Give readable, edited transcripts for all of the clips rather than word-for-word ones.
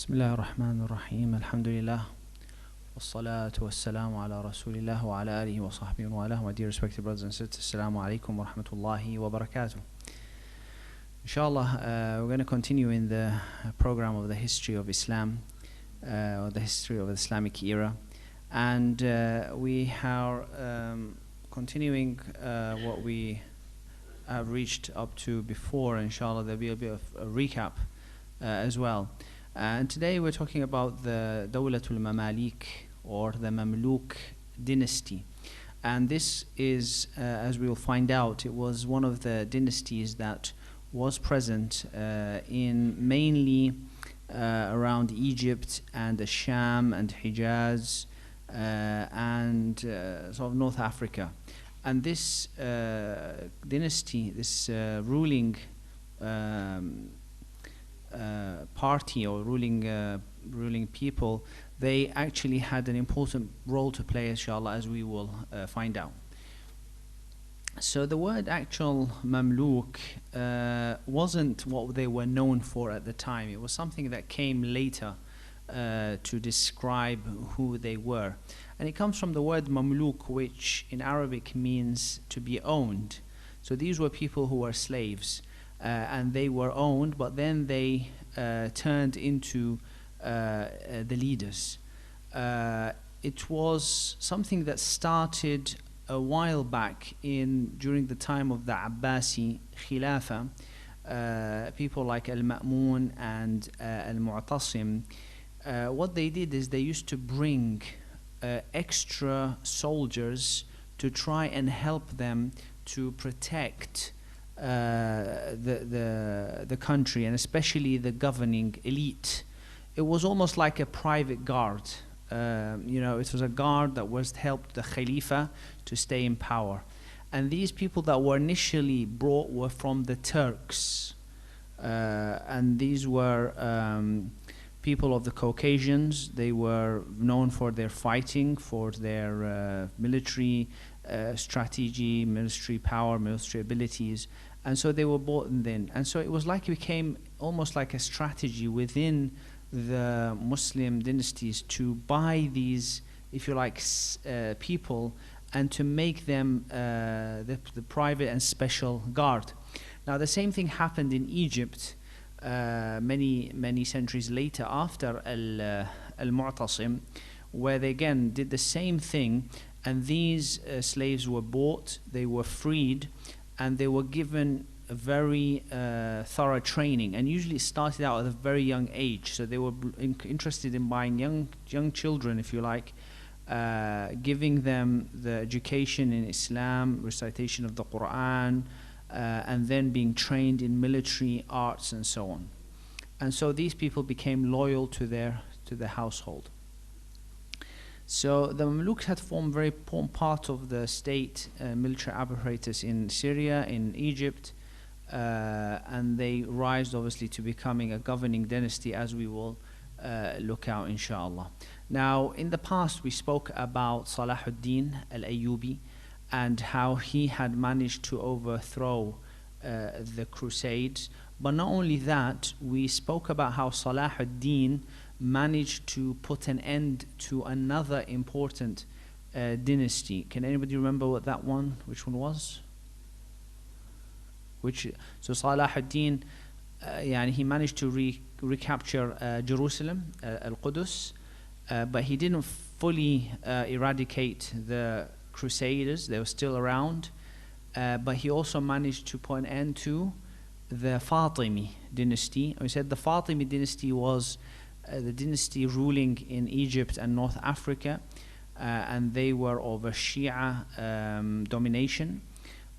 بسم الله الرحمن الرحيم الحمد لله والصلاة والسلام على رسول الله وعلى آله وصحبه وآله. My dear respected brothers and sisters, Assalamu alaikum wa rahmatullahi wa barakatuh. Inshallah, we're going to continue in the program of the history of Islam, or the history of the Islamic era, and we are continuing what we have reached up to before. Inshallah, there'll be a bit of a recap as well. And today we're talking about the Dawlatul Mamalik, or the Mamluk Dynasty. And this is, as we will find out, it was one of the dynasties that was present in mainly around Egypt and the Sham and Hijaz and sort of North Africa. And this dynasty, this ruling party or ruling people, they actually had an important role to play, inshallah, as we will find out. So the word actual Mamluk wasn't what they were known for at the time. It was something that came later to describe who they were. And it comes from the word Mamluk, which in Arabic means to be owned. So these were people who were slaves. And they were owned, but then they turned into the leaders. It was something that started a while back during the time of the Abbasi Khilafah. People like Al-Ma'mun and Al-Mu'tasim, what they did is they used to bring extra soldiers to try and help them to protect the country, and especially the governing elite. It was almost like a private guard. It was a guard that was helped the Khalifa to stay in power. And these people that were initially brought were from the Turks. And these were people of the Caucasians. They were known for their fighting, for their military strategy, military power, military abilities, and so they were brought in. And so it was like it became almost like a strategy within the Muslim dynasties to buy these, if you like, people, and to make them the private and special guard. Now the same thing happened in Egypt many centuries later after Al-Mu'tasim, where they again did the same thing. And these slaves were bought, they were freed, and they were given a very thorough training. And usually it started out at a very young age. So they were interested in buying young children, if you like, giving them the education in Islam, recitation of the Quran, and then being trained in military arts and so on. And so these people became loyal to the household. So the Mamluks had formed a very important part of the state military apparatus in Syria, in Egypt, and they rise obviously to becoming a governing dynasty, as we will look out inshallah. Now in the past we spoke about Salahuddin al-Ayyubi and how he had managed to overthrow the Crusades. But not only that, we spoke about how Salahuddin managed to put an end to another important dynasty. Can anybody remember which one was? So Salahuddin, he managed to recapture Jerusalem, Al-Qudus, but he didn't fully eradicate the Crusaders. They were still around, but he also managed to put an end to the Fatimid Dynasty. We said the Fatimid Dynasty was the dynasty ruling in Egypt and North Africa, and they were of a Shia domination.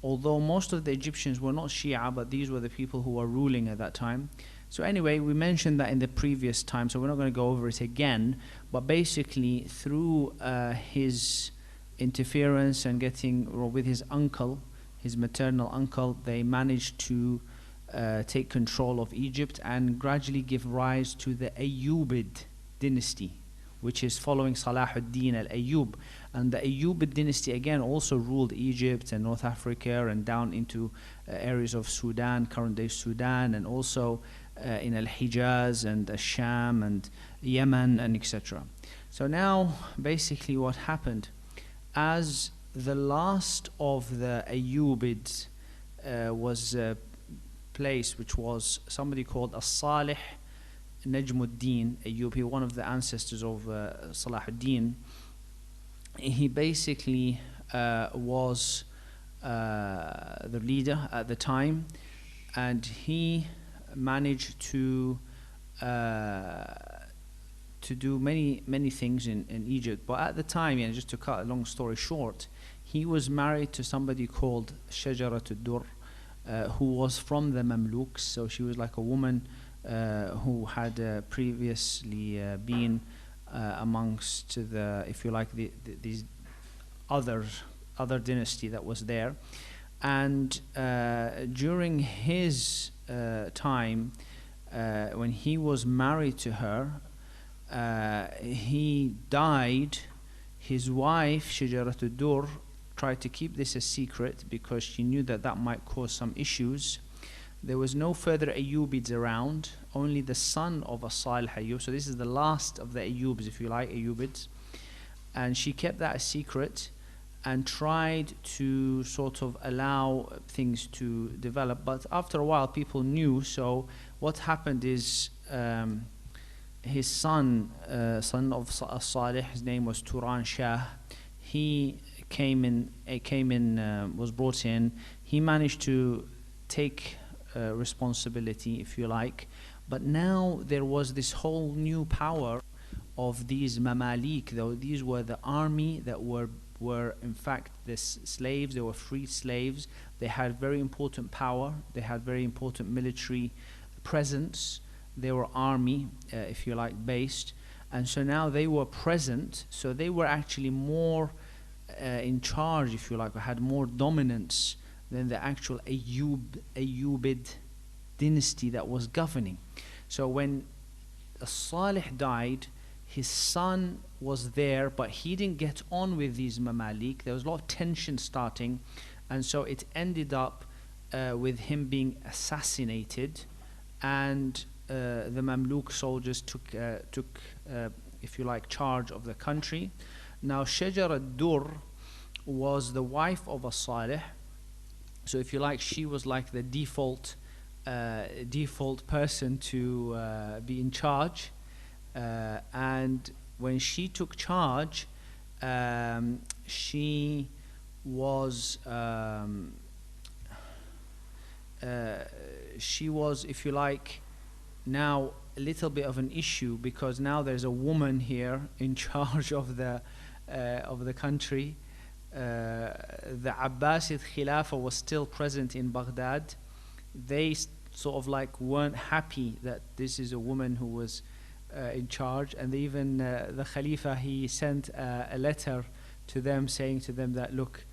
Although most of the Egyptians were not Shia, but these were the people who were ruling at that time. So anyway, we mentioned that in the previous time, so we're not going to go over it again. But basically, through his interference and with his uncle, his maternal uncle, they managed to take control of Egypt and gradually give rise to the Ayyubid dynasty, which is following Salahuddin al-Ayyub. And the Ayyubid dynasty again also ruled Egypt and North Africa and down into areas of Sudan, current day Sudan, and also in Al-Hijaz and Al-Sham and Yemen and etc. So now basically what happened, as the last of the Ayyubids was placed, which was somebody called As-Salih Najmuddin Ayyubi, one of the ancestors of Salahuddin. He basically was the leader at the time, and he managed to do many things in Egypt. But at the time, just to cut a long story short, he was married to somebody called Shajaratul Dur, who was from the Mamluks. So she was like a woman who had previously been amongst the, if you like, these other dynasty that was there. And during his time, when he was married to her, he died. His wife Shajaratul Dur tried to keep this a secret because she knew that that might cause some issues. There was no further Ayyubids around, only the son of As-Salih Ayyub. So this is the last of the Ayyubs, if you like, Ayyubids. And she kept that a secret and tried to sort of allow things to develop. But after a while, people knew. So what happened is his son of As-Salih, his name was Turan Shah. He was brought in. He managed to take responsibility, if you like. But now there was this whole new power of these Mamalik, though these were the army that were in fact the slaves. They were freed slaves. They had very important power. They had very important military presence. They were army, if you like, based. And so now they were present. So they were actually more in charge, if you like, or had more dominance than the actual Ayyubid dynasty that was governing. So when Salih died, his son was there, but he didn't get on with these Mamalik. There was a lot of tension starting, and so it ended up with him being assassinated, and the Mamluk soldiers took if you like, charge of the country. Now Shajaratul Dur was the wife of As-Salih, so if you like, she was like the default person to be in charge. And when she took charge, she was, if you like, now a little bit of an issue, because now there's a woman here in charge of the country. The Abbasid Khilafah was still present in Baghdad. They sort of like weren't happy that this is a woman who was in charge, and even the Khalifa, he sent a letter to them saying to them that, look,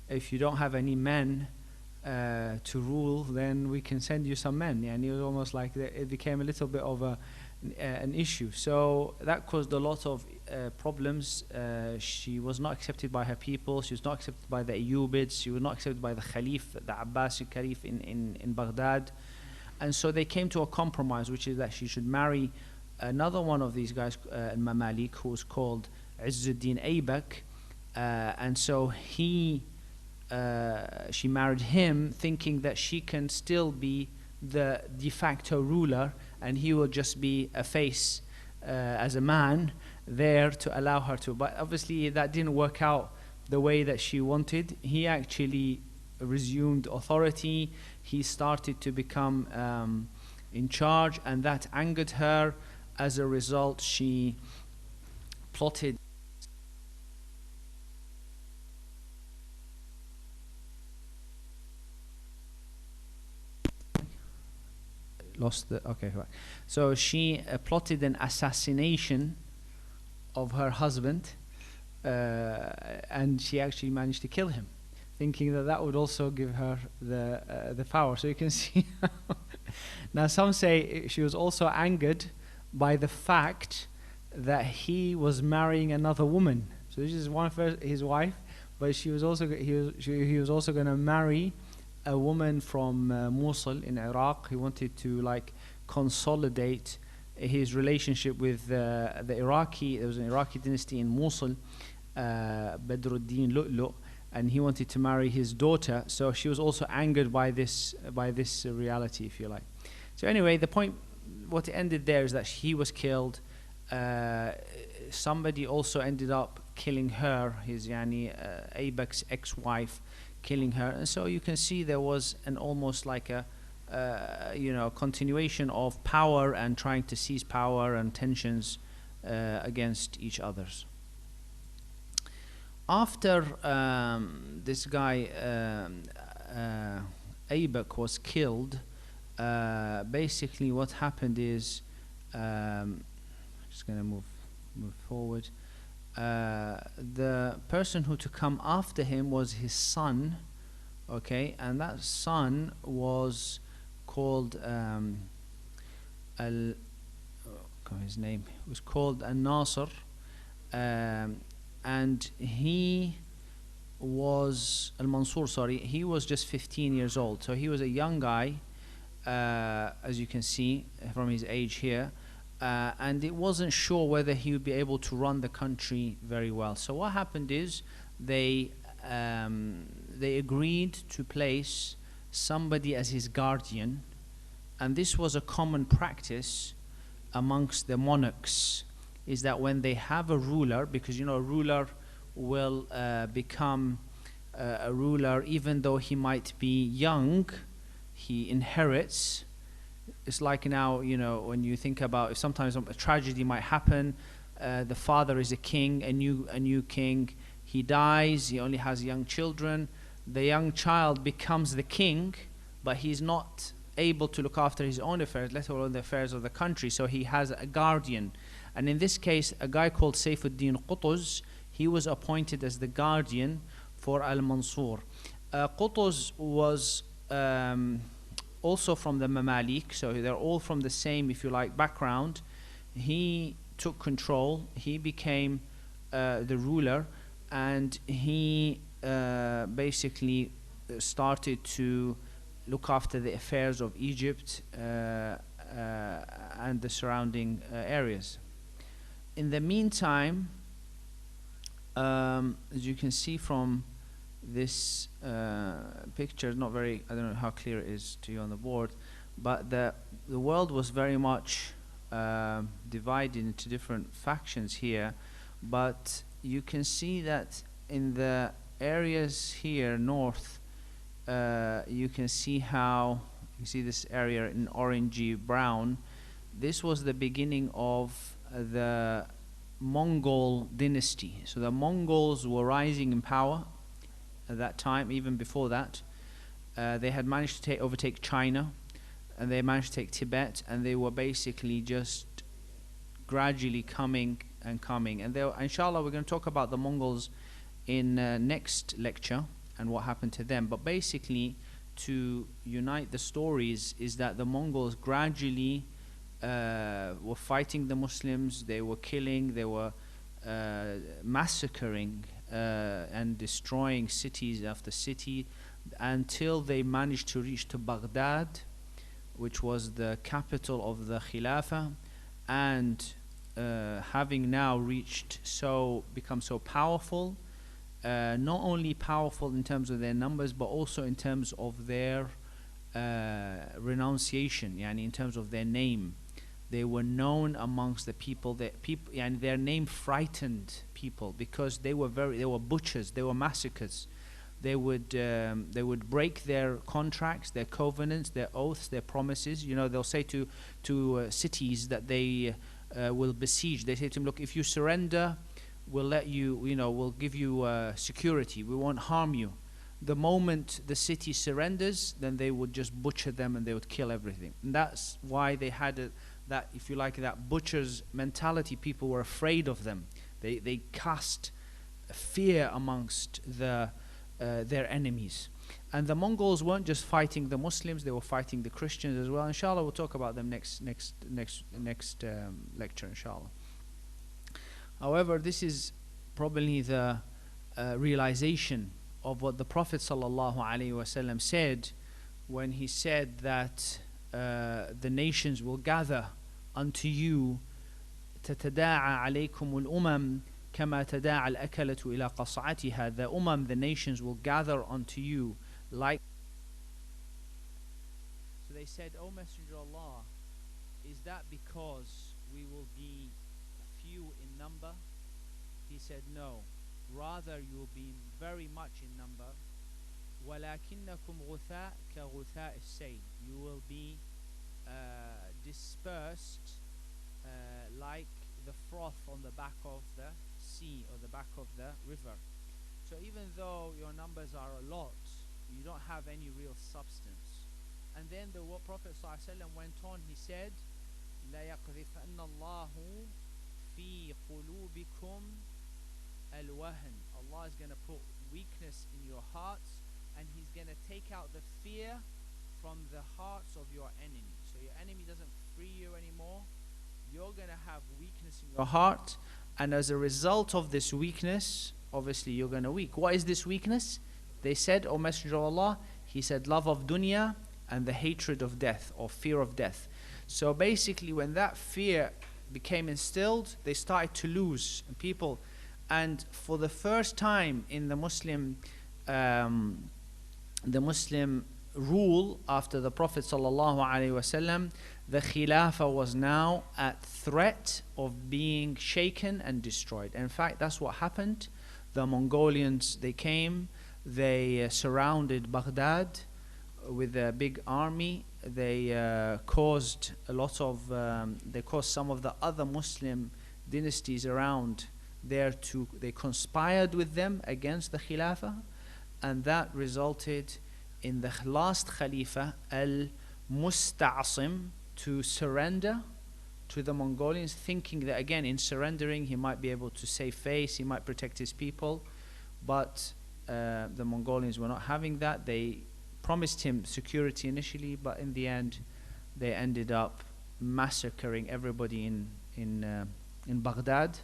if you don't have any men to rule, then we can send you some men. And it was almost like it became a little bit of an issue. So that caused a lot of problems. She was not accepted by her people. She was not accepted by the Ayyubids. She was not accepted by the Khalif, the Abbasid Khalif in Baghdad. And so they came to a compromise, which is that she should marry another one of these guys, Mamalik, who was called Izzuddin Aybak. And so she married him, thinking that she can still be the de facto ruler, and he will just be a face as a man there to allow her to. But obviously that didn't work out the way that she wanted. He actually resumed authority. He started to become in charge, and that angered her. As a result, she plotted So she plotted an assassination of her husband, and she actually managed to kill him, thinking that that would also give her the power. So you can see. Now some say she was also angered by the fact that he was marrying another woman. So this is his wife, but he was also going to marry a woman from Mosul in Iraq. He wanted to like consolidate his relationship with the Iraqi. There was an Iraqi dynasty in Mosul, Badruddin Lu'lu', and he wanted to marry his daughter. So she was also angered by this reality, if you like. So anyway, the point, what ended there is that he was killed. Somebody also ended up killing her, his Aybak's ex-wife, killing her. And so you can see there was an almost like a continuation of power and trying to seize power and tensions against each others. After this guy Aybak was killed, basically what happened is, just going to move forward. The person who to come after him was his son, okay, and that son was called his name was called Al-Nasr, and he was Al-Mansur, sorry, he was just 15 years old, so he was a young guy, as you can see from his age here. And it wasn't sure whether he would be able to run the country very well. So what happened is they agreed to place somebody as his guardian, and this was a common practice amongst the monarchs, is that when they have a ruler, because a ruler will become a ruler even though he might be young, he inherits. It's like now, when you think about, if sometimes a tragedy might happen, the father is a king, a new king, he dies, he only has young children, the young child becomes the king, but he's not able to look after his own affairs, let alone the affairs of the country, so he has a guardian. And in this case, a guy called Saifuddin Qutuz, he was appointed as the guardian for Al-Mansur. Qutuz was also from the Mamalik, so they're all from the same, if you like, background. He took control, he became the ruler, and he basically started to look after the affairs of Egypt and the surrounding areas. In the meantime, as you can see from this picture, not very, I don't know how clear it is to you on the board, but the world was very much divided into different factions here, but you can see that in the areas here north, you can see how, you see this area in orangey brown, this was the beginning of the Mongol dynasty. So the Mongols were rising in power at that time, even before that. They had managed to overtake China, and they managed to take Tibet, and they were basically just gradually coming and coming. And inshallah, we're going to talk about the Mongols in next lecture and what happened to them. But basically, to unite the stories is that the Mongols gradually were fighting the Muslims, they were killing, they were massacring and destroying cities after city, until they managed to reach to Baghdad, which was the capital of the Khilafah, and having now become so powerful, not only powerful in terms of their numbers, but also in terms of their renunciation, in terms of their name. They were known amongst the people, and their name frightened people, because they were butchers, they were massacres. They would break their contracts, their covenants, their oaths, their promises. They'll say to cities that they will besiege. They say to them, look, if you surrender, we'll let you, we'll give you security. We won't harm you. The moment the city surrenders, then they would just butcher them and they would kill everything. And that's why they had that, if you like, that butcher's mentality. People were afraid of them. They cast fear amongst their enemies. And the Mongols weren't just fighting the Muslims; they were fighting the Christians as well. Inshallah, we'll talk about them next lecture, inshallah. However, this is probably the realization of what the Prophet ﷺ said when he said that the nations will gather unto you. تتداعى عليكم الأمم كما تداعى الأكلة إلى قصعتها. The nations will gather unto you like. So they said, O Messenger of Allah, is that because we will be few in number? He said, no, rather you will be very much in number. وَلَكِنَّكُمْ غُثَاء كَغُثَاءِ السَّيْلِ. You will be dispersed like the froth on the back of the sea or the back of the river. So even though your numbers are a lot, you don't have any real substance. And then the Prophet ﷺ went on, he said, لَيَقْذِفَنَّ اللَّهُ فِي قُلُوبِكُمْ الْوَهْنِ. Allah is going to put weakness in your hearts, and He's going to take out the fear from the hearts of your enemy. So your enemy doesn't free you anymore. You're going to have weakness in your heart, and as a result of this weakness, obviously you're going to weak. What is this weakness? They said, O Messenger of Allah, he said, love of dunya and the hatred of death, or fear of death. So basically when that fear became instilled, they started to lose people. And for the first time in the Muslim rule after the Prophet ﷺ, the Khilafah was now at threat of being shaken and destroyed. In fact, that's what happened. The Mongolians, they came, they surrounded Baghdad with a big army. They caused some of the other Muslim dynasties around there they conspired with them against the Khilafah, and that resulted in the last Khalifa Al-Musta'asim to surrender to the Mongolians, thinking that again in surrendering he might be able to save face, he might protect his people. But the Mongolians were not having that. They promised him security initially, but in the end they ended up massacring everybody in Baghdad.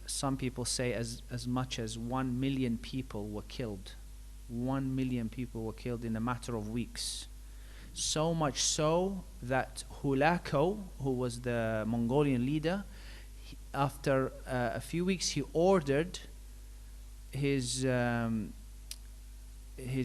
Some people say as much as 1 million people were killed. 1 million people were killed in a matter of weeks. So much so that Hulako, who was the Mongolian leader, after a few weeks he ordered his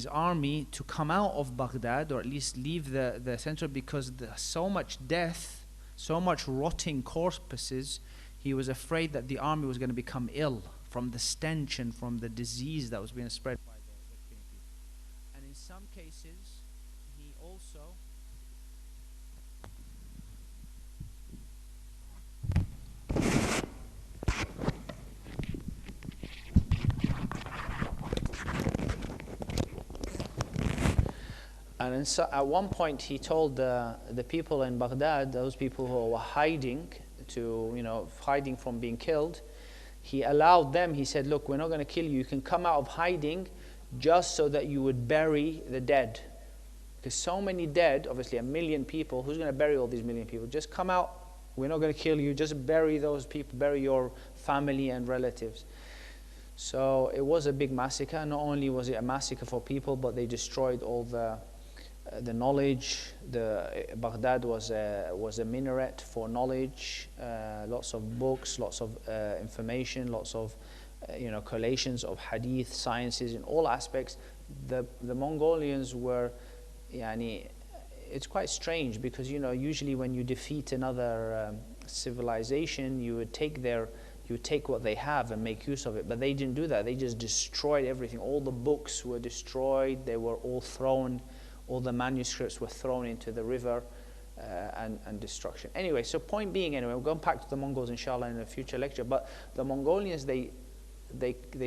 army to come out of Baghdad, or at least leave the center, because so much death, so much rotting corpses. He was afraid that the army was going to become ill from the stench and from the disease that was being spread by the killing people. And in some cases, he also at one point he told the people in Baghdad, those people who were hiding hiding from being killed, he allowed them, he said, look, we're not going to kill you, you can come out of hiding just so that you would bury the dead. Because so many dead, obviously 1 million people, who's going to bury all these 1 million people? Just come out, we're not going to kill you, just bury those people, bury your family and relatives. So it was a big massacre. Not only was it a massacre for people, but they destroyed all the knowledge. Baghdad was a minaret for knowledge, lots of books, lots of information, lots of collations of hadith, sciences in all aspects. The Mongolians were, it's quite strange because usually when you defeat another civilization, you would take what they have and make use of it. But they didn't do that. They just destroyed everything. All the books were destroyed. They were all thrown. All the manuscripts were thrown into the river and destruction. Anyway, so point being, we'll go back to the Mongols inshallah in a future lecture. But the Mongolians, they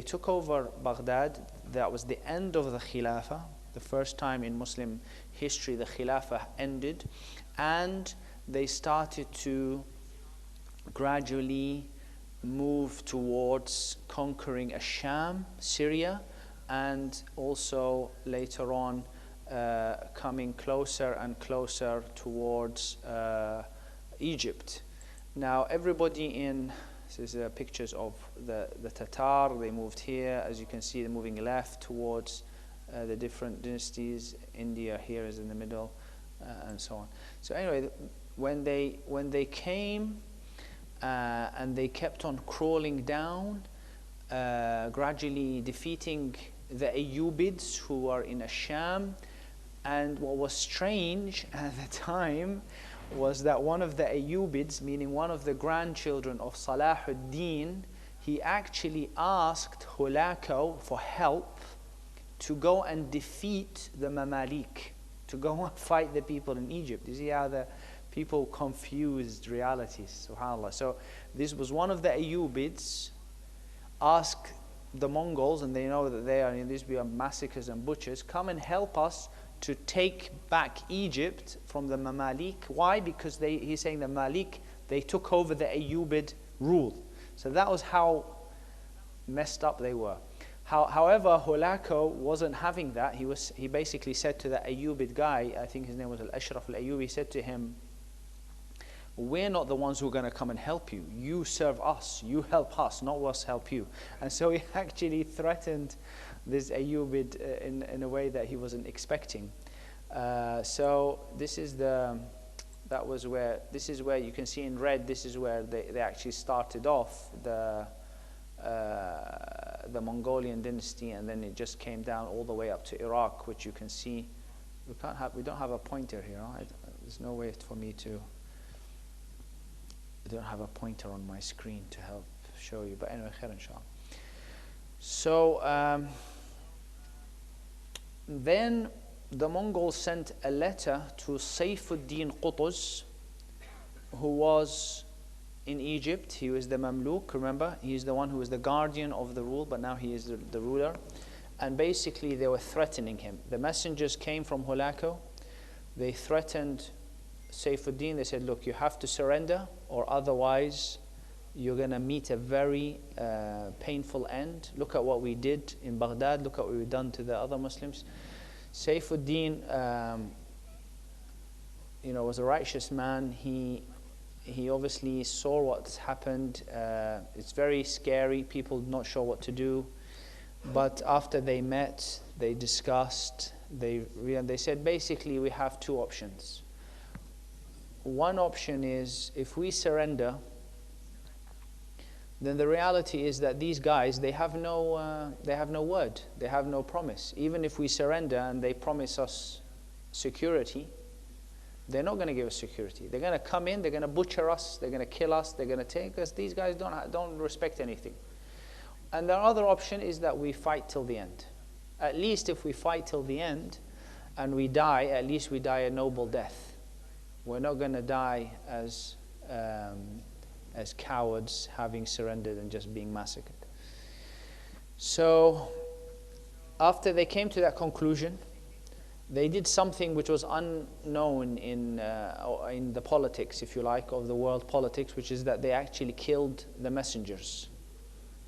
took over Baghdad. That was the end of the Khilafah. The first time in Muslim history the Khilafah ended. And they started to gradually move towards conquering Asham, Syria, and also later on coming closer and closer towards Egypt. Now everybody this is pictures of the Tatar. They moved here, as you can see, they're moving left towards the different dynasties. India here is in the middle, and so on. So anyway, when they came and they kept on crawling down, gradually defeating the Ayyubids who were in Asham. And what was strange at the time was that one of the Ayyubids, meaning one of the grandchildren of Salahuddin, he actually asked Hulako for help to go and defeat the Mamalik, to go and fight the people in Egypt. You see how the people confused realities, subhanAllah. So this was one of the Ayyubids ask the Mongols, and they know that they are in these massacres and butchers, come and help us to take back Egypt from the Mamalik. Why? Because he's saying the Malik, they took over the Ayyubid rule. So that was how messed up they were. However, Hulako wasn't having that. He basically said to the Ayyubid guy, I think his name was Al-Ashraf Al-Ayyubi, he said to him, we're not the ones who are going to come and help you. You serve us. You help us, not us help you. And so he actually threatened this Ayyubid in a way that he wasn't expecting. So this is where you can see in red, this is where they actually started off the Mongolian dynasty, and then it just came down all the way up to Iraq, which you can see. We don't have a pointer here. Right? There's no way for me to. I don't have a pointer on my screen to help show you, but anyway, khair inshallah. So then the Mongols sent a letter to Sayfuddin Qutuz, who was in Egypt. He was the Mamluk, remember? He is the one who was the guardian of the rule, but now he is the ruler. And basically they were threatening him. The messengers came from Hulako. They threatened Sayfuddin. They said, look, you have to surrender, or otherwise you're going to meet a very painful end. Look at what we did in Baghdad. Look at what we've done to the other Muslims. Sayfuddin, was a righteous man. He obviously saw what's happened. It's very scary. People not sure what to do. But after they met, they discussed. They said, basically, we have two options. One option is, if we surrender, then the reality is that these guys, they have no word, they have no promise. Even if we surrender and they promise us security, they're not going to give us security. They're going to come in, they're going to butcher us, they're going to kill us, they're going to take us. These guys don't respect anything. And the other option is that we fight till the end. At least if we fight till the end and we die, at least we die a noble death. We're not going to die as cowards, having surrendered and just being massacred. So after they came to that conclusion, they did something which was unknown in the politics, if you like, of the world politics, which is that they actually killed the messengers.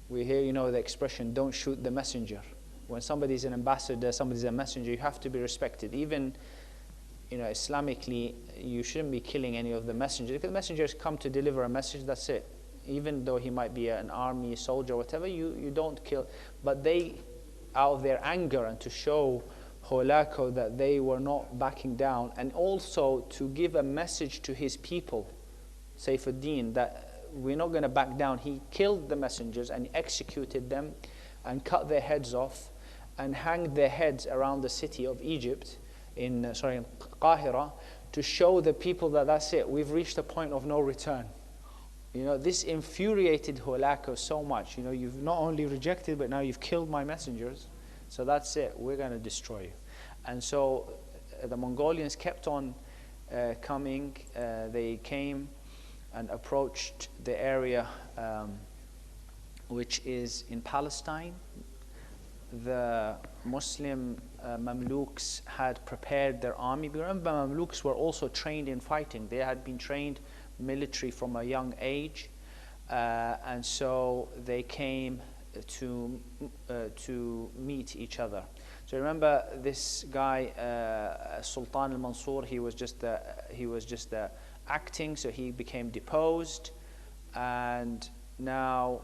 We hear, the expression, don't shoot the messenger. When somebody's an ambassador, somebody's a messenger, you have to be respected. Even Islamically, you shouldn't be killing any of the messengers, because messengers come to deliver a message, that's it. Even though he might be an army soldier or whatever, you don't kill. But they, out of their anger and to show Hulako that they were not backing down, and also to give a message to his people, Sayfuddin, that we're not going to back down, he killed the messengers and executed them and cut their heads off and hanged their heads around the city of Egypt, in Qahira, to show the people that that's it, we've reached a point of no return. This infuriated Hulako so much. You've not only rejected, but now you've killed my messengers. So that's it, we're going to destroy you. And so the Mongolians kept on coming. They came and approached the area which is in Palestine. The Muslim Mamluks had prepared their army. Remember, Mamluks were also trained in fighting. They had been trained military from a young age, and so they came to meet each other. So remember, this guy Sultan al-Mansur, he was just acting, so he became deposed, and now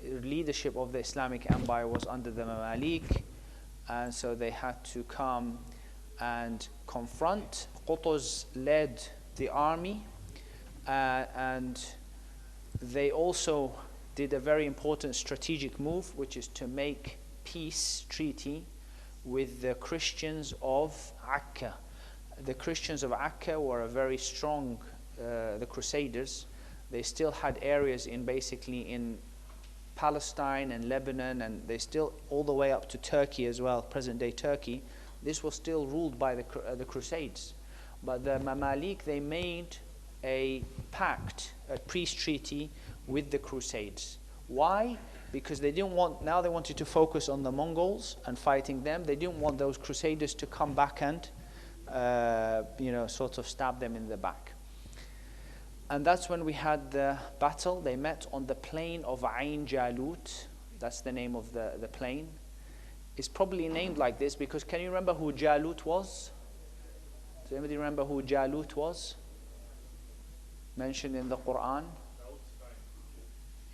leadership of the Islamic Empire was under the Mamalik, and so they had to come and confront. Qutuz led the army, and they also did a very important strategic move, which is to make peace treaty with the Christians of Akka. The Christians of Akka were a very strong, the Crusaders. They still had areas in Palestine and Lebanon, and they still all the way up to Turkey as well, present-day Turkey. This was still ruled by the Crusades. But the Mamalik, they made a pact, a peace treaty with the Crusades. Why? Because they didn't want, now they wanted to focus on the Mongols and fighting them. They didn't want those Crusaders to come back and sort of stab them in the back. And that's when we had the battle. They met on the plain of Ain Jalut. That's the name of the plain. It's probably named like this because, can you remember who Jalut was? Does anybody remember who Jalut was? Mentioned in the Quran?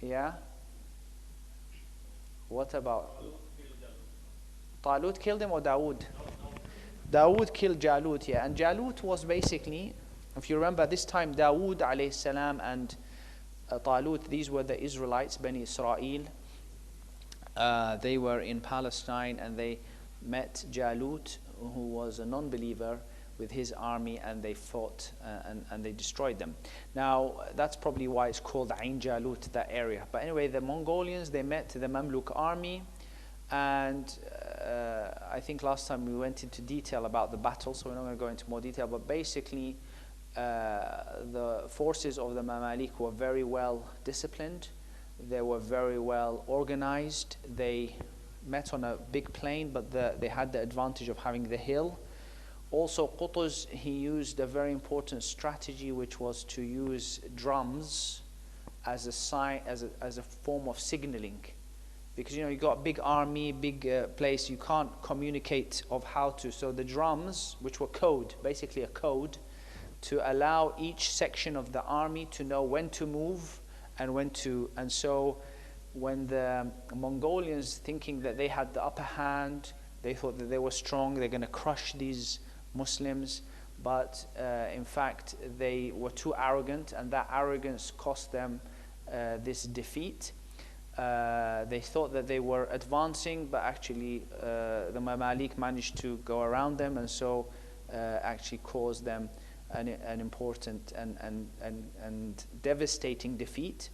Yeah? What about? Talut killed him or Dawood? Dawood killed Jalut, yeah. And Jalut was basically, if you remember, this time Dawood alayhi salam and Talut, these were the Israelites, Bani Israel. They were in Palestine, and they met Jalut, who was a non-believer, with his army, and they fought and they destroyed them. Now, that's probably why it's called Ain Jalut, that area. But anyway, the Mongolians, they met the Mamluk army, and I think last time we went into detail about the battle, so we're not going to go into more detail, but basically the forces of the Mamalik were very well disciplined. They were very well organized. They met on a big plain, but they had the advantage of having the hill. Also, Qutuz, he used a very important strategy, which was to use drums as a sign, as a form of signaling. Because you got a big army, big place, you can't communicate of how to. So the drums, which were code, basically a code, to allow each section of the army to know when to move and when to. And so when the Mongolians, thinking that they had the upper hand, they thought that they were strong, they're going to crush these Muslims, but in fact they were too arrogant, and that arrogance cost them this defeat. They thought that they were advancing, but actually the Mamalik managed to go around them, and so actually caused them an important and devastating defeat.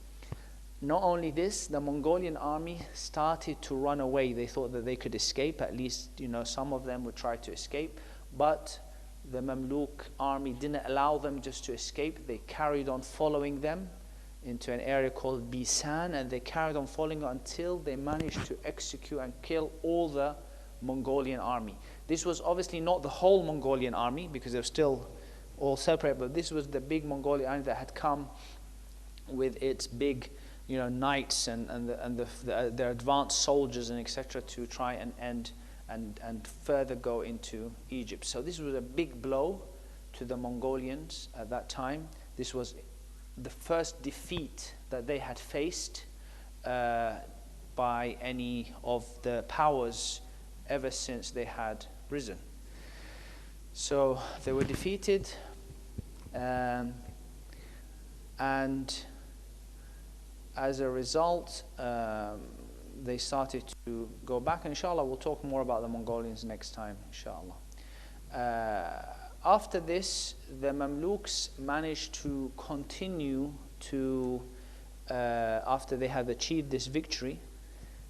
Not only this, the Mongolian army started to run away. They thought that they could escape, at least some of them would try to escape, but the Mamluk army didn't allow them just to escape. They carried on following them into an area called Bisan, and they carried on following until they managed to execute and kill all the Mongolian army. This was obviously not the whole Mongolian army, because they were still all separate, but this was the big Mongolian army that had come with its big knights and their advanced soldiers and etc. to try and end and further go into Egypt. So this was a big blow to the Mongolians at that time. This was the first defeat that they had faced by any of the powers ever since they had risen. So they were defeated, and as a result, they started to go back. Inshallah, we'll talk more about the Mongolians next time, inshallah. After this, the Mamluks managed to continue to, after they had achieved this victory,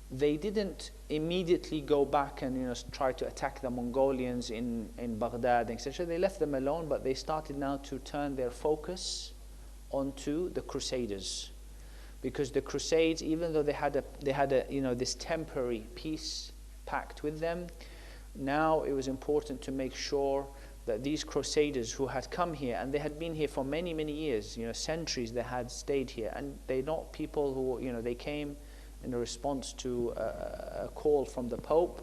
they didn't immediately go back and try to attack the Mongolians in Baghdad, etc. They left them alone, but they started now to turn their focus onto the Crusaders. Because the Crusades, even though they had a this temporary peace pact with them, now it was important to make sure that these Crusaders who had come here, and they had been here for many, many years, centuries they had stayed here, and they're not people who, they came in response to a call from the Pope.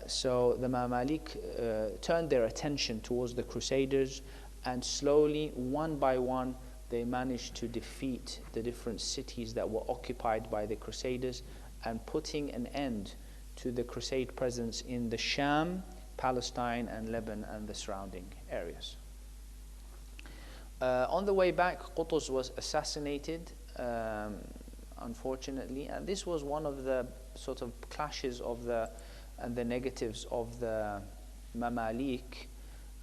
So the Mamalik turned their attention towards the Crusaders, and slowly, one by one, they managed to defeat the different cities that were occupied by the Crusaders and putting an end to the Crusade presence in the Sham, Palestine, and Lebanon and the surrounding areas. On the way back, Qutuz was assassinated, unfortunately, and this was one of the sort of clashes of and the negatives of the Mamalik.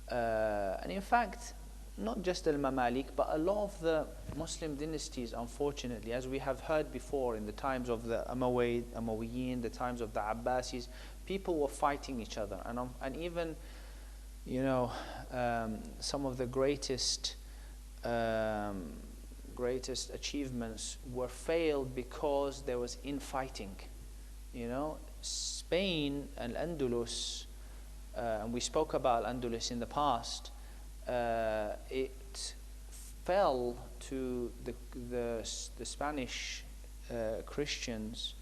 And in fact, not just the Mamalik, but a lot of the Muslim dynasties, unfortunately, as we have heard before in the times of the Umayyads, the times of the Abbasis, people were fighting each other. And even, you know, some of the greatest achievements were failed because there was infighting. You know, Spain and Andalus, and we spoke about Andalus in the past, it fell to the Spanish Christians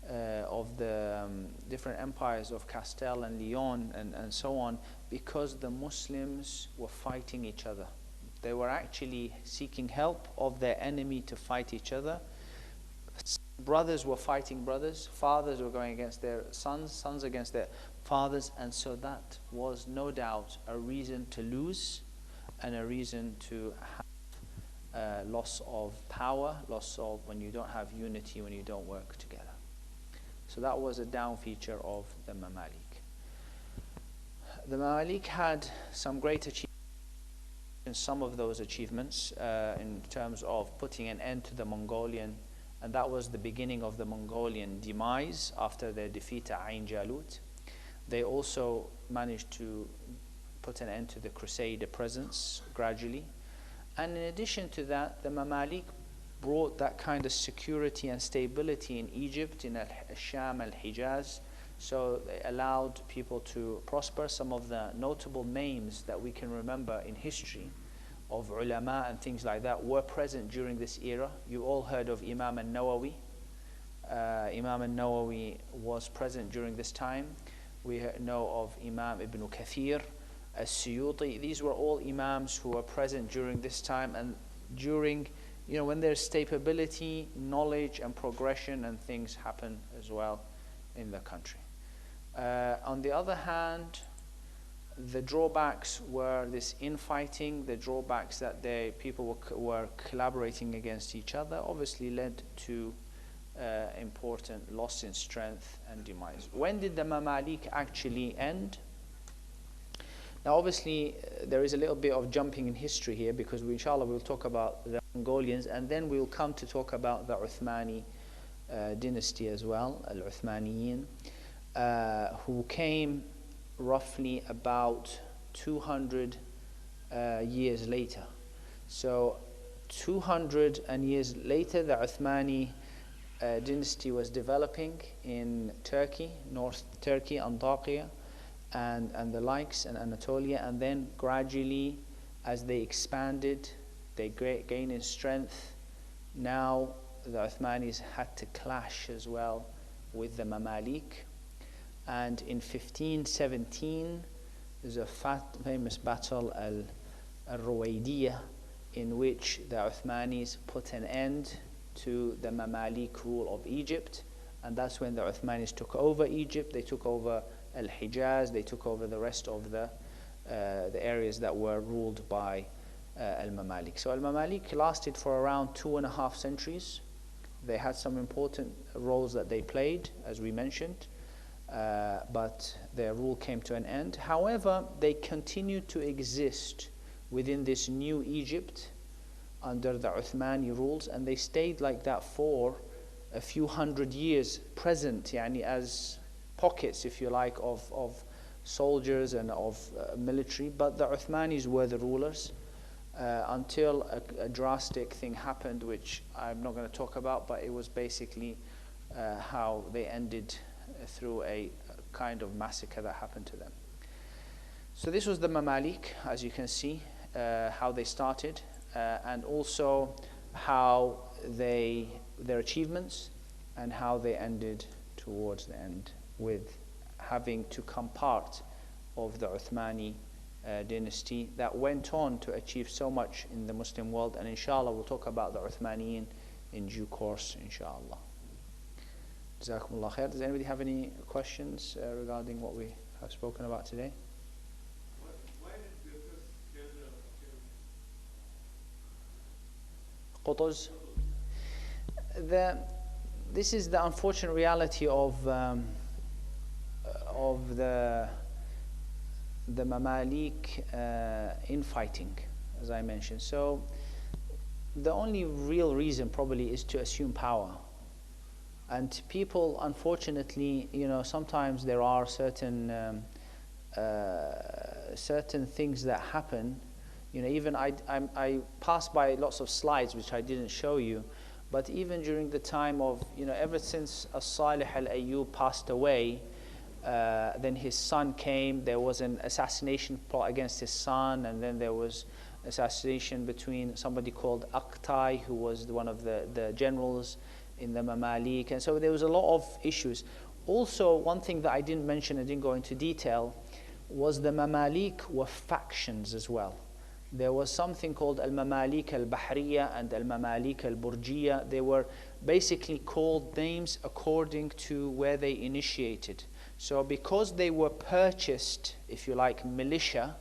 of the different empires of Castile and Leon and so on, because the Muslims were fighting each other. They were actually seeking help of their enemy to fight each other. Brothers were fighting brothers, fathers were going against their sons, sons against their fathers, and so that was no doubt a reason to lose and a reason to have loss of power, loss of when you don't have unity, when you don't work together. So that was a down feature of the Mamalik. The Mamalik had some great achievements. Some of those achievements in terms of putting an end to the Mongolian, and that was the beginning of the Mongolian demise after their defeat at Ain Jalut. They also managed to put an end to the Crusader presence gradually. And in addition to that, the Mamalik brought that kind of security and stability in Egypt, in Al-Sham, Al-Hijaz. So they allowed people to prosper. Some of the notable names that we can remember in history of ulama and things like that were present during this era. You all heard of Imam al-Nawawi. Imam al-Nawawi was present during this time. We know of Imam Ibn Kathir, As-Suyuti. These were all imams who were present during this time, and during, you know, when there's stability, knowledge and progression, and things happen as well in the country. On the other hand, the drawbacks were this infighting, the drawbacks that people were collaborating against each other, obviously led to important loss in strength and demise. When did the Mamalik actually end? Now obviously there is a little bit of jumping in history here, because inshallah we'll talk about the Mongolians, and then we'll come to talk about the Uthmani dynasty as well, Al-Uthmaniyin, who came roughly about 200 years later. So 200 years later, the Uthmani dynasty was developing in Turkey, North Turkey, Antakya, and the likes, and Anatolia, and then gradually, as they expanded, they gained in strength. Now the Uthmanis had to clash as well with the Mamalik, and in 1517 there's a famous battle, Al-Ruwaydiyah, in which the Uthmanis put an end to the Mamalik rule of Egypt, and that's when the Uthmanis took over Egypt. They took over Al-Hijaz, they took over the rest of the areas that were ruled by Al-Mamalik. So Al-Mamalik lasted for around 2.5 centuries. They had some important roles that they played, as we mentioned, but their rule came to an end. However, they continued to exist within this new Egypt under the Uthmani rules, and they stayed like that for a few hundred years, present, yani as pockets, if you like, of soldiers and of military. But the Uthmanis were the rulers until a drastic thing happened, which I'm not going to talk about, but it was basically how they ended through a kind of massacre that happened to them. So this was the Mamalik, as you can see, how they started, and also how their achievements and how they ended towards the end, with having to come part of the Uthmani dynasty that went on to achieve so much in the Muslim world. And inshallah, we'll talk about the Uthmaniyin in due course, inshallah. Jazakumullah khair. Does anybody have any questions regarding what we have spoken about today? Why did Qutuz? This is the unfortunate reality of the Mamalik infighting, as I mentioned. So the only real reason probably is to assume power. And people, unfortunately, sometimes there are certain things that happen. Even I passed by lots of slides which I didn't show you, but even during the time of, ever since As-Salih Al-Ayyub passed away, then his son came. There was an assassination plot against his son, and then there was assassination between somebody called Aqtai, who was one of the generals in the Mamalik. And so there was a lot of issues. Also, one thing that I didn't mention, I didn't go into detail, was the Mamalik were factions as well. There was something called Al-Mamalik Al-Bahriya and Al-Mamalik Al-Burjiya. They were basically called names according to where they initiated. So because they were purchased, if you like, militia,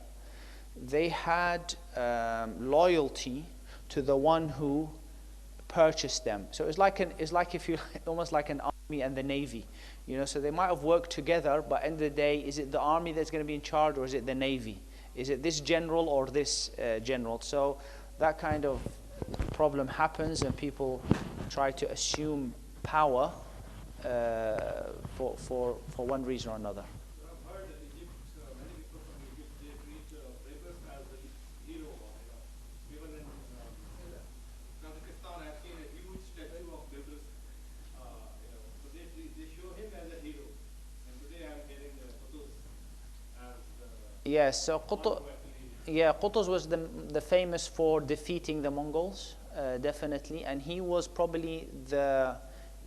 they had loyalty to the one who purchased them. So it's like if you almost like an army and the navy. So they might have worked together, but at the end of the day, is it the army that's going to be in charge, or is it the navy? Is it this general or this general? So that kind of problem happens, and people try to assume power for one reason or another. I've heard that Egypt, many people from Egypt, they treat Brabus as the hero. Even in Kazakhstan, I've seen a huge statue of Brabus. So they show him as a hero. And today I'm hearing Qutuz as Yes, so Qutuz was the famous for defeating the Mongols, definitely, and he was probably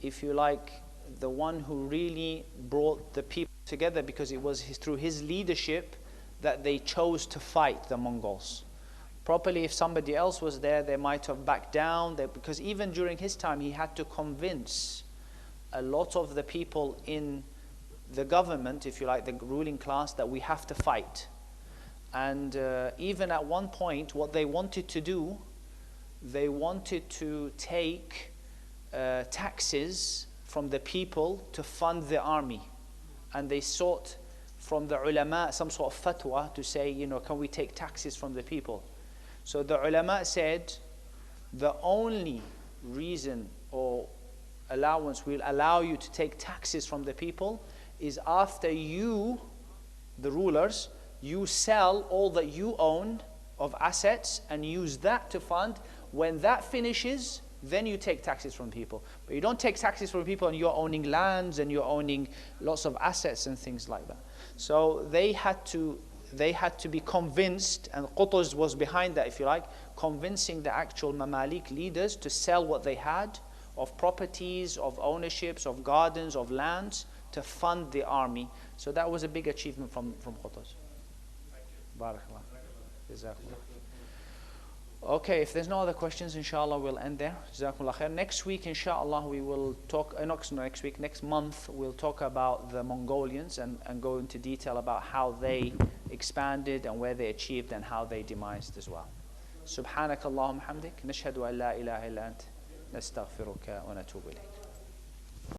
if you like, the one who really brought the people together, because it was through his leadership that they chose to fight the Mongols. Properly, if somebody else was there, they might have backed down, because even during his time, he had to convince a lot of the people in the government, if you like, the ruling class, that we have to fight. And even at one point, what they wanted to do, they wanted to take taxes from the people to fund the army. And they sought from the ulama some sort of fatwa to say, can we take taxes from the people? So the ulama said, the only reason or allowance we'll allow you to take taxes from the people is after you, the rulers, you sell all that you own of assets and use that to fund. When that finishes, then you take taxes from people. But you don't take taxes from people and you're owning lands and you're owning lots of assets and things like that. So they had to be convinced, and Qutuz was behind that, if you like, convincing the actual Mamalik leaders to sell what they had of properties, of ownerships, of gardens, of lands, to fund the army. So that was a big achievement from Qutuz. Barakallah. Jazakumullah. Okay, if there's no other questions, inshallah, we'll end there. Jazakumullah khair. Next week, inshallah, we will talk, next month, we'll talk about the Mongolians and go into detail about how they expanded and where they achieved and how they demised as well. Subhanakallahumma hamdik, nashhadu an la ilaha illa ant, nastaghfiruka wa natubu ilayk.